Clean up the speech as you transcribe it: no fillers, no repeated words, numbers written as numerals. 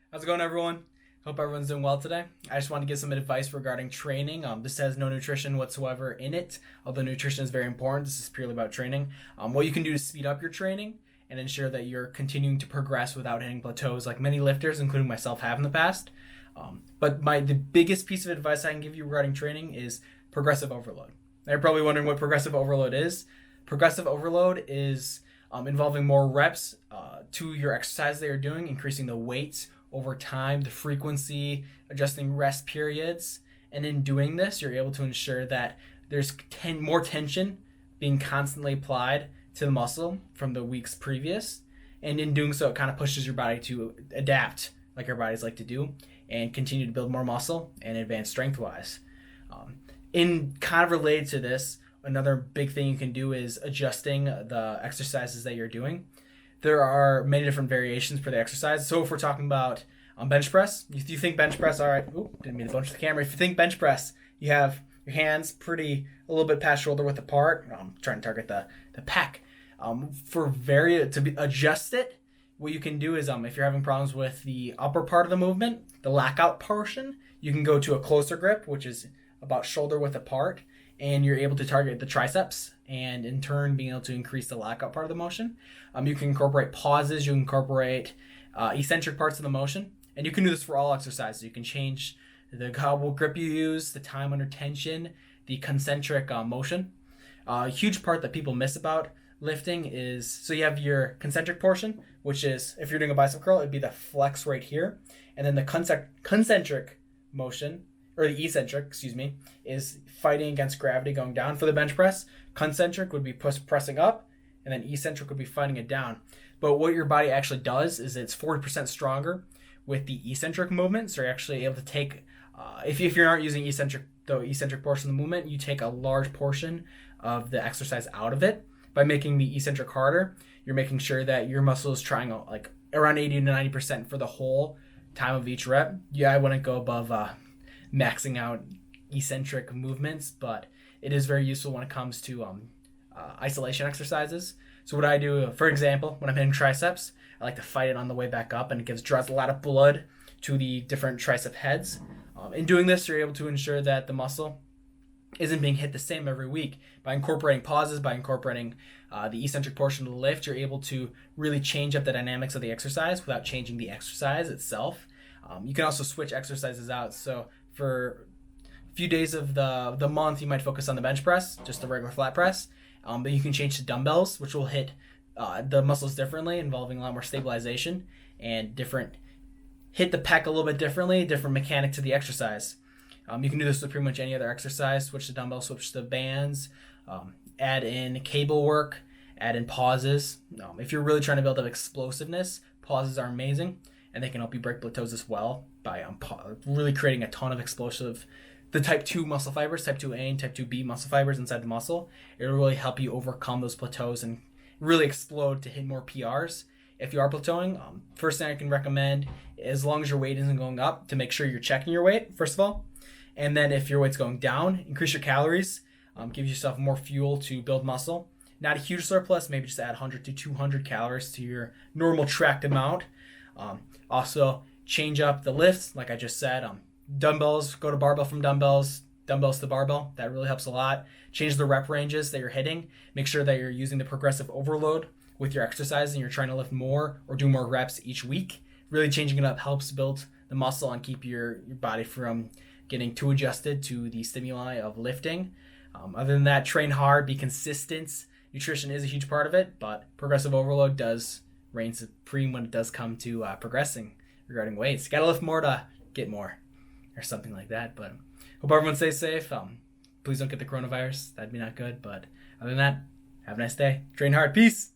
How's it going, everyone? Hope everyone's doing well today. I just want to give some advice regarding training. This has no nutrition whatsoever in it, although nutrition is very important. This is purely about training. What you can do to speed up your training and ensure that you're continuing to progress without hitting plateaus like many lifters, including myself, have in the past. But the biggest piece of advice I can give you regarding training is progressive overload. Now you're probably wondering what progressive overload is. Progressive overload is involving more reps to your exercise that you're doing, increasing the weights over time, the frequency, adjusting rest periods. And in doing this, you're able to ensure that there's more tension being constantly applied to the muscle from the weeks previous. And in doing so, it kind of pushes your body to adapt like our bodies like to do and continue to build more muscle and advance strength wise. In kind of related to this, another big thing you can do is adjusting the exercises that you're doing. There are many different variations for the exercise. So if we're talking about bench press, if you think bench press, all right, didn't mean to bunch the camera. If you think bench press, you have your hands a little bit past shoulder width apart. I'm trying to target the pec. Adjust it, what you can do is if you're having problems with the upper part of the movement, the lockout portion, you can go to a closer grip, which is about shoulder width apart, and you're able to target the triceps and in turn being able to increase the lockout part of the motion. You can incorporate pauses, you can incorporate eccentric parts of the motion, and you can do this for all exercises. You can change the how grip you use, the time under tension, the concentric motion. A huge part that people miss about lifting is, so you have your concentric portion, which is, if you're doing a bicep curl, it'd be the flex right here, and then the concentric motion, or the eccentric, is fighting against gravity going down for the bench press. Concentric would be pressing up, and then eccentric would be fighting it down. But what your body actually does is it's 40% stronger with the eccentric movement. So you're actually able to take, if you aren't using the eccentric portion of the movement, you take a large portion of the exercise out of it. By making the eccentric harder, you're making sure that your muscle is trying like around 80 to 90% for the whole time of each rep. Yeah, I wouldn't go above maxing out eccentric movements, but it is very useful when it comes to isolation exercises. So what I do, for example, when I'm hitting triceps, I like to fight it on the way back up, and it draws a lot of blood to the different tricep heads. In doing this, you're able to ensure that the muscle isn't being hit the same every week. By incorporating pauses, by incorporating the eccentric portion of the lift, you're able to really change up the dynamics of the exercise without changing the exercise itself. You can also switch exercises out. So for a few days of the month, you might focus on the bench press, just the regular flat press. But you can change to dumbbells, which will hit the muscles differently, involving a lot more stabilization and hit the pec a little bit differently, different mechanic to the exercise. You can do this with pretty much any other exercise. Switch to dumbbells, switch to bands, add in cable work, add in pauses. If you're really trying to build up explosiveness, pauses are amazing, and they can help you break plateaus as well by really creating a ton of the type 2 muscle fibers, type 2A and type 2B muscle fibers inside the muscle. It'll really help you overcome those plateaus and really explode to hit more PRs. If you are plateauing, first thing I can recommend, as long as your weight isn't going up, to make sure you're checking your weight, first of all. And then if your weight's going down, increase your calories, give yourself more fuel to build muscle. Not a huge surplus, maybe just add 100 to 200 calories to your normal tracked amount. Also, change up the lifts, like I just said. Dumbbells, go to barbell from dumbbells to barbell. That really helps a lot. Change the rep ranges that you're hitting. Make sure that you're using the progressive overload with your exercise and you're trying to lift more or do more reps each week. Really changing it up helps build the muscle and keep your body from getting too adjusted to the stimuli of lifting. Other than that, train hard, be consistent. Nutrition is a huge part of it, but progressive overload does reign supreme when it does come to progressing regarding weights. You got to lift more to get more, or something like that. But hope everyone stays safe. Please don't get the coronavirus. That'd be not good. But other than that, have a nice day. Train hard. Peace.